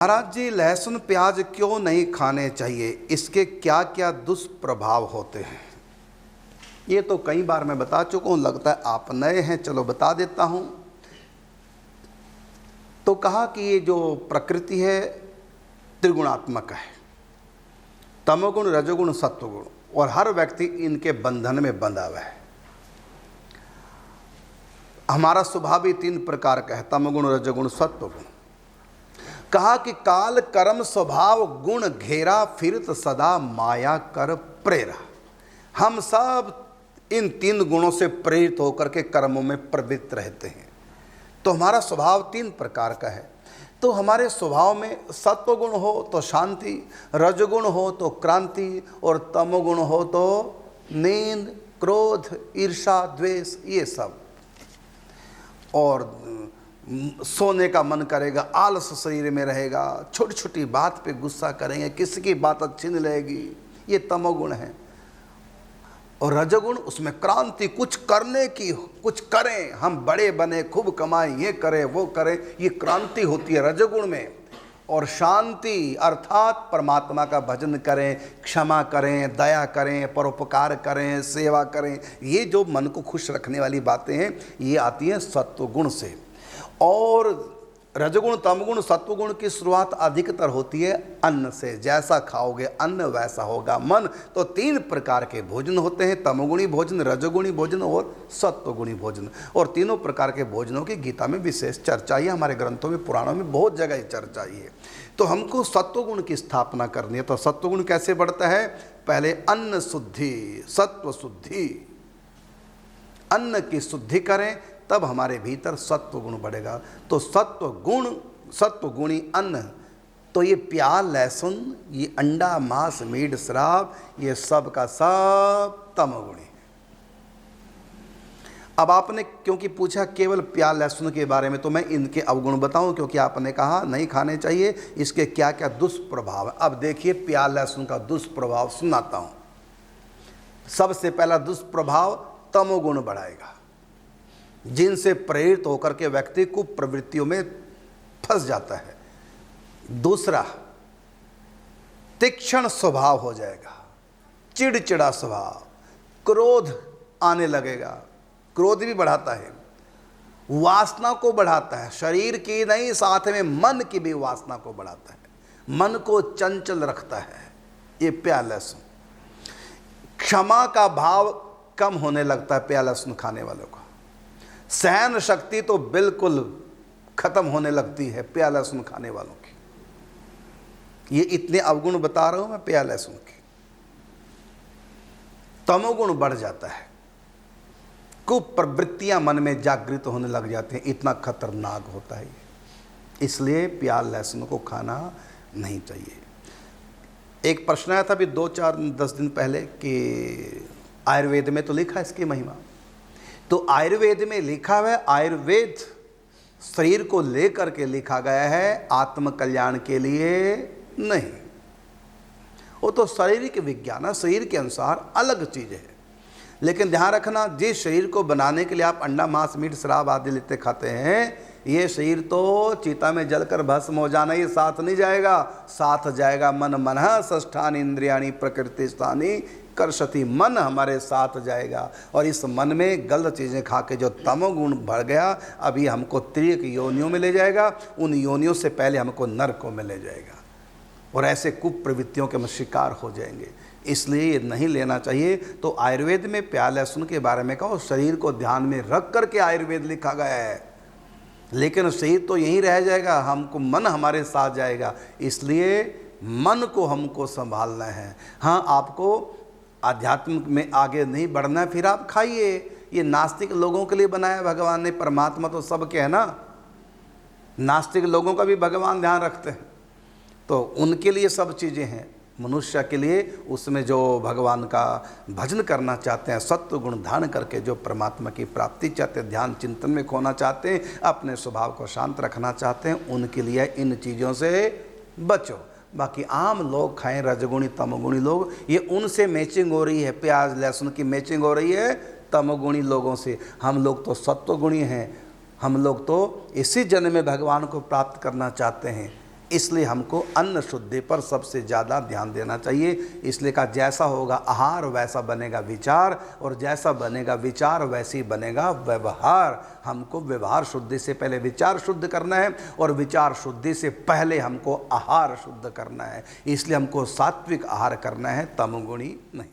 महाराज जी, लहसुन प्याज क्यों नहीं खाने चाहिए, इसके क्या क्या दुष्प्रभाव होते हैं? ये तो कई बार मैं बता चुका हूँ, लगता है आप नए हैं, चलो बता देता हूँ। तो कहा कि ये जो प्रकृति है त्रिगुणात्मक है, तमोगुण, रजोगुण, सत्वगुण, और हर व्यक्ति इनके बंधन में बंधा हुआ है। हमारा स्वभाव भी 3 प्रकार का है, तमोगुण, रजोगुण, सत्वगुण। कहा कि काल कर्म स्वभाव गुण घेरा, फिरत सदा माया कर प्रेरा। हम सब इन 3 गुणों से प्रेरित होकर के कर्मों में प्रवृत्त रहते हैं। तो हमारा स्वभाव 3 प्रकार का है। तो हमारे स्वभाव में सत्वगुण हो तो शांति, रजगुण हो तो क्रांति, और तमोगुण हो तो नींद, क्रोध, ईर्षा, द्वेष, ये सब। और सोने का मन करेगा, आलस शरीर में रहेगा, छोटी छोटी बात पे गुस्सा करेंगे, किसी की बात अच्छी नहीं लगेगी, ये तमोगुण है। और रजोगुण, उसमें क्रांति, कुछ करने की, कुछ करें, हम बड़े बने, खूब कमाएं, ये करें वो करें, ये क्रांति होती है रजोगुण में। और शांति अर्थात परमात्मा का भजन करें, क्षमा करें, दया करें, परोपकार करें, सेवा करें, ये जो मन को खुश रखने वाली बातें हैं, ये आती हैं सत्वगुण से। और रजोगुण, तमगुण, सत्वगुण की शुरुआत अधिकतर होती है अन्न से। जैसा खाओगे अन्न वैसा होगा मन। तो 3 प्रकार के भोजन होते हैं, तमोगुणी भोजन, रजोगुणी भोजन और सत्वगुणी भोजन। और तीनों प्रकार के भोजनों की गीता में विशेष चर्चा है, हमारे ग्रंथों में, पुराणों में बहुत जगह चर्चा है। तो हमको सत्वगुण की स्थापना करनी है। तो सत्वगुण कैसे बढ़ता है? पहले अन्न शुद्धि, सत्व शुद्धि, अन्न की शुद्धि करें, तब हमारे भीतर सत्व गुण बढ़ेगा। तो सत्व गुण, सत्वगुणी अन्न, तो ये प्याज, लहसुन, ये अंडा, मांस, मीट, शराब, ये सब का सब तमोगुणी। अब आपने क्योंकि पूछा केवल प्याज लहसुन के बारे में, तो मैं इनके अवगुण बताऊं, क्योंकि आपने कहा नहीं खाने चाहिए, इसके क्या क्या दुष्प्रभाव है। अब देखिए प्याज लहसुन का दुष्प्रभाव सुनाता हूं। सबसे पहला दुष्प्रभाव, तमोगुण बढ़ाएगा, जिनसे प्रेरित होकर के व्यक्ति को प्रवृत्तियों में फंस जाता है। दूसरा, तीक्ष्ण स्वभाव हो जाएगा, चिड़चिड़ा स्वभाव, क्रोध आने लगेगा। क्रोध भी बढ़ाता है, वासना को बढ़ाता है, शरीर की नहीं, साथ में मन की भी वासना को बढ़ाता है, मन को चंचल रखता है ये प्याज लहसुन। क्षमा का भाव कम होने लगता है प्याज लहसुन खाने वालों का। सहन शक्ति तो बिल्कुल खत्म होने लगती है प्याज लहसुन खाने वालों की। ये इतने अवगुण बता रहा हूं मैं प्याज लहसुन के। तमोगुण बढ़ जाता है, कुप्रवृत्तियां मन में जागृत होने लग जाते हैं, इतना खतरनाक होता है। इसलिए प्याज लहसुन को खाना नहीं चाहिए। एक प्रश्न आया था अभी 2-4-10 दिन पहले कि आयुर्वेद में तो लिखा है इसकी महिमा। तो आयुर्वेद में लिखा हुआ है, आयुर्वेद शरीर को लेकर के लिखा गया है, आत्म कल्याण के लिए नहीं। वो तो शारीरिक विज्ञान है, शरीर के अनुसार अलग चीज़ है। लेकिन ध्यान रखना, जिस शरीर को बनाने के लिए आप अंडा, मांस, मीट, शराब आदि लेते खाते हैं, ये शरीर तो चिता में जलकर भस्म हो जाना, ये साथ नहीं जाएगा। साथ जाएगा मन, मनः षष्ठानि इंद्रियाणि प्रकृति स्थानी करशति। मन हमारे साथ जाएगा। और इस मन में गलत चीज़ें खा के जो तमोगुण बढ़ गया, अभी हमको त्रिक योनियों में ले जाएगा, उन योनियों से पहले हमको नरकों में ले जाएगा, और ऐसे कुप्रवृत्तियों के हम शिकार हो जाएंगे। इसलिए ये नहीं लेना चाहिए। तो आयुर्वेद में प्याज लहसुन के बारे में कहो, शरीर को ध्यान में रख करके आयुर्वेद लिखा गया है। लेकिन शरीर तो यहीं रह जाएगा, हमको मन हमारे साथ जाएगा। इसलिए मन को हमको संभालना है। हाँ, आपको आध्यात्म में आगे नहीं बढ़ना है, फिर आप खाइए। ये नास्तिक लोगों के लिए बनाया भगवान ने, परमात्मा तो सबके है ना। नास्तिक लोगों का भी भगवान ध्यान रखते हैं, तो उनके लिए सब चीज़ें हैं। मनुष्य के लिए उसमें जो भगवान का भजन करना चाहते हैं, सत्व गुण धारण करके जो परमात्मा की प्राप्ति चाहते हैं, ध्यान चिंतन में खोना चाहते हैं, अपने स्वभाव को शांत रखना चाहते हैं, उनके लिए इन चीज़ों से बचो। बाकी आम लोग खाएं, रजगुणी तमगुणी लोग, ये उनसे मैचिंग हो रही है। प्याज लहसुन की मैचिंग हो रही है तमगुणी लोगों से। हम लोग तो सत्वगुणी हैं, हम लोग तो इसी जन्म में भगवान को प्राप्त करना चाहते हैं। इसलिए हमको अन्न शुद्धि पर सबसे ज़्यादा ध्यान देना चाहिए। इसलिए कहा जैसा होगा आहार वैसा बनेगा विचार, और जैसा बनेगा विचार वैसे ही बनेगा व्यवहार। हमको व्यवहार शुद्धि से पहले विचार शुद्ध करना है, और विचार शुद्धि से पहले हमको आहार शुद्ध करना है। इसलिए हमको सात्विक आहार करना है, तमोगुणी नहीं।